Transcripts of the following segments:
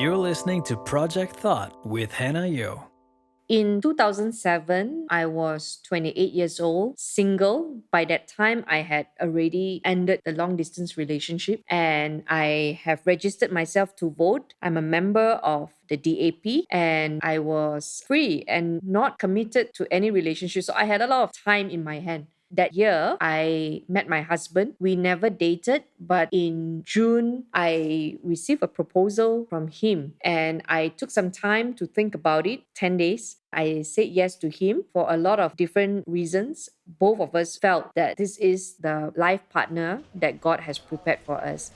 You're listening to Project Thought with Hannah Yeoh. In 2007, I was 28 years old, single. By that time, I had already ended the long distance relationship and I have registered myself to vote. I'm a member of the DAP and I was free and not committed to any relationship. So I had a lot of time in my hand. That year, I met my husband. We never dated, but in June, I received a proposal from him and I took some time to think about it 10 days. I said yes to him for a lot of different reasons. Both of us felt that this is the life partner that God has prepared for us.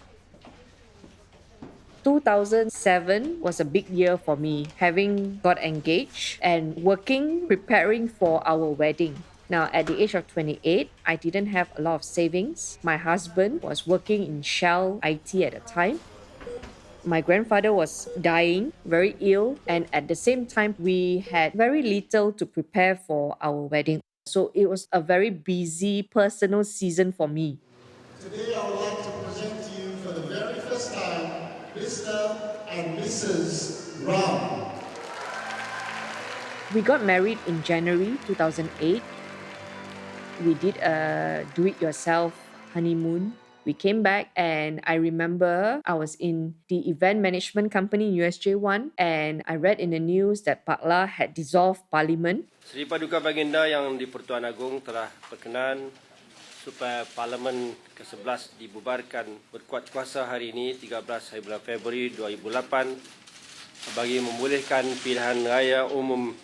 2007 was a big year for me, having got engaged and working, preparing for our wedding. Now, at the age of 28, I didn't have a lot of savings. My husband was working in Shell IT at the time. My grandfather was dying, very ill, and at the same time, we had very little to prepare for our wedding. So it was a very busy personal season for me. Today I would like to present to you for the very first time Mr. and Mrs. Ram. We got married in January 2008. We did a do it yourself honeymoon. We came back and I remember I was in the event management company USJ1 and I read in the news that Pakla had dissolved parliament. Seri Paduka Baginda yang di-Pertuan Agong telah berkenan supaya Parlimen ke-11 dibubarkan berkuat kuasa hari ini 13 hari bulan Februari 2008 bagi membolehkan pilihan raya umum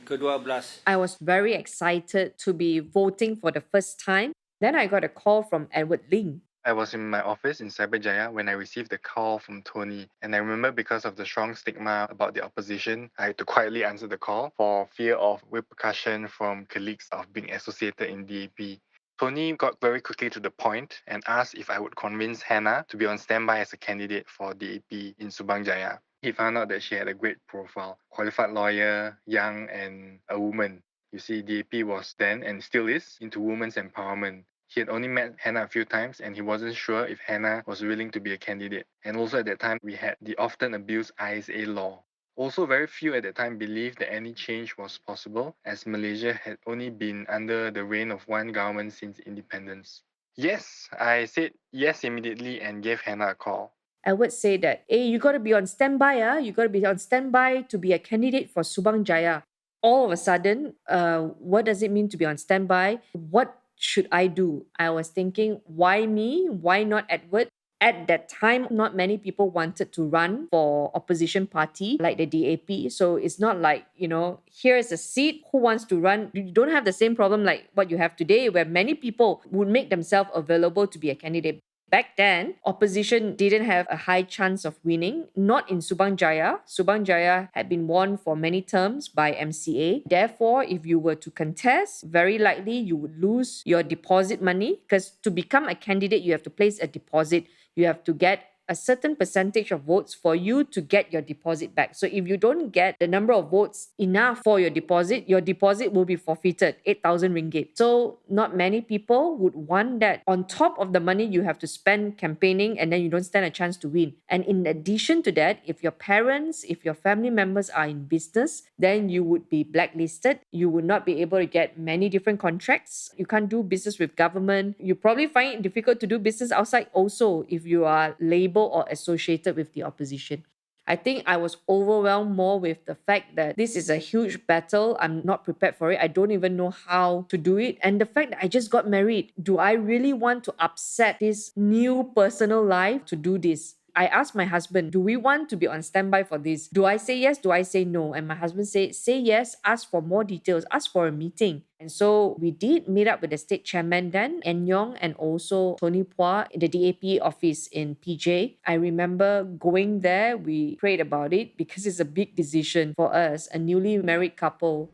ke-12. I was very excited to be voting for the first time. Then I got a call from Edward Ling. I was in my office in Cyberjaya when I received the call from Tony. And I remember because of the strong stigma about the opposition, I had to quietly answer the call for fear of repercussion from colleagues of being associated in DAP. Tony got very quickly to the point and asked if I would convince Hannah to be on standby as a candidate for DAP in Subang Jaya. He found out that she had a great profile, qualified lawyer, young, and a woman. You see, DAP was then and still is into women's empowerment. He had only met Hannah a few times and he wasn't sure if Hannah was willing to be a candidate. And also at that time, we had the often abused ISA law. Also, very few at that time believed that any change was possible, as Malaysia had only been under the reign of one government since independence. Yes, I said yes immediately and gave Hannah a call. Edward said that, hey, you got to be on standby. You got to be on standby to be a candidate for Subang Jaya. All of a sudden, what does it mean to be on standby? What should I do? I was thinking, why me? Why not Edward? At that time, not many people wanted to run for opposition party like the DAP. So it's not like, here's a seat, who wants to run? You don't have the same problem like what you have today, where many people would make themselves available to be a candidate. Back then, opposition didn't have a high chance of winning, not in Subang Jaya. Subang Jaya had been won for many terms by MCA. Therefore, if you were to contest, very likely you would lose your deposit money because to become a candidate, you have to place a deposit. You have to get a certain percentage of votes for you to get your deposit back. So if you don't get the number of votes enough for your deposit will be forfeited, 8,000 ringgit. So not many people would want that on top of the money you have to spend campaigning and then you don't stand a chance to win. And in addition to that, if your parents, if your family members are in business, then you would be blacklisted. You would not be able to get many different contracts. You can't do business with government. You probably find it difficult to do business outside also if you are labeled or associated with the opposition. I think I was overwhelmed more with the fact that this is a huge battle. I'm not prepared for it. I don't even know how to do it. And the fact that I just got married, do I really want to upset this new personal life to do this? I asked my husband, do we want to be on standby for this? Do I say yes? Do I say no? And my husband said, say yes, ask for more details, ask for a meeting. And so we did meet up with the state chairman then, Yeoh, and also Tony Phua in the DAP office in PJ. I remember going there, we prayed about it because it's a big decision for us, a newly married couple.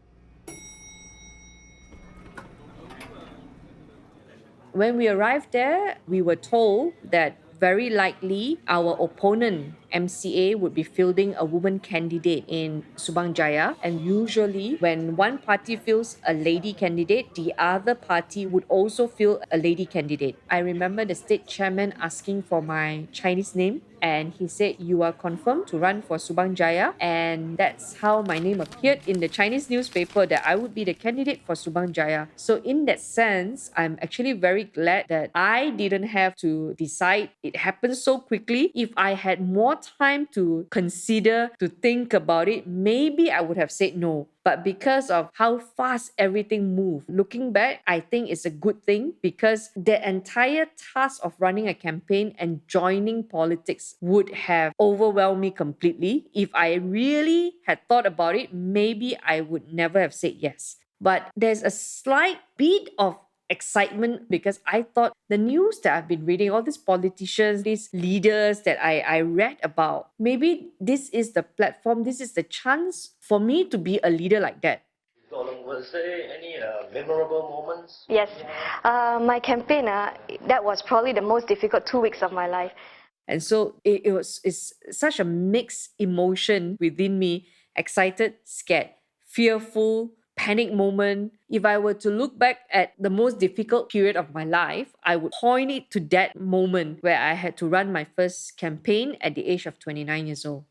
When we arrived there, we were told that very likely our opponent, MCA, would be fielding a woman candidate in Subang Jaya. And usually, when one party fields a lady candidate, the other party would also field a lady candidate. I remember the state chairman asking for my Chinese name. and he said, "You are confirmed to run for Subang Jaya." And that's how my name appeared in the Chinese newspaper, that I would be the candidate for Subang Jaya. So in that sense, I'm actually very glad that I didn't have to decide. It happened so quickly. If I had more time to consider, to think about it, maybe I would have said no. But because of how fast everything moved, looking back, I think it's a good thing, because the entire task of running a campaign and joining politics would have overwhelmed me completely. If I really had thought about it, maybe I would never have said yes. But there's a slight bit of excitement, because I thought the news that I've been reading, all these politicians, these leaders that I read about, maybe this is the platform, this is the chance for me to be a leader like that. Was there any memorable moments? Yes, my campaign, that was probably the most difficult 2 weeks of my life. And so it's such a mixed emotion within me: excited, scared, fearful, panic moment. If I were to look back at the most difficult period of my life, I would point it to that moment where I had to run my first campaign at the age of 29 years old.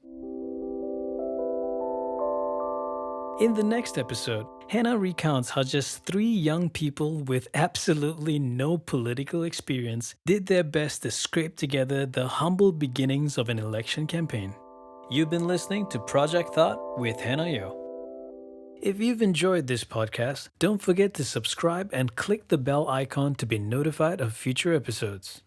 In the next episode, Hannah recounts how just three young people with absolutely no political experience did their best to scrape together the humble beginnings of an election campaign. You've been listening to Project Thought with Hannah Yeoh. If you've enjoyed this podcast, don't forget to subscribe and click the bell icon to be notified of future episodes.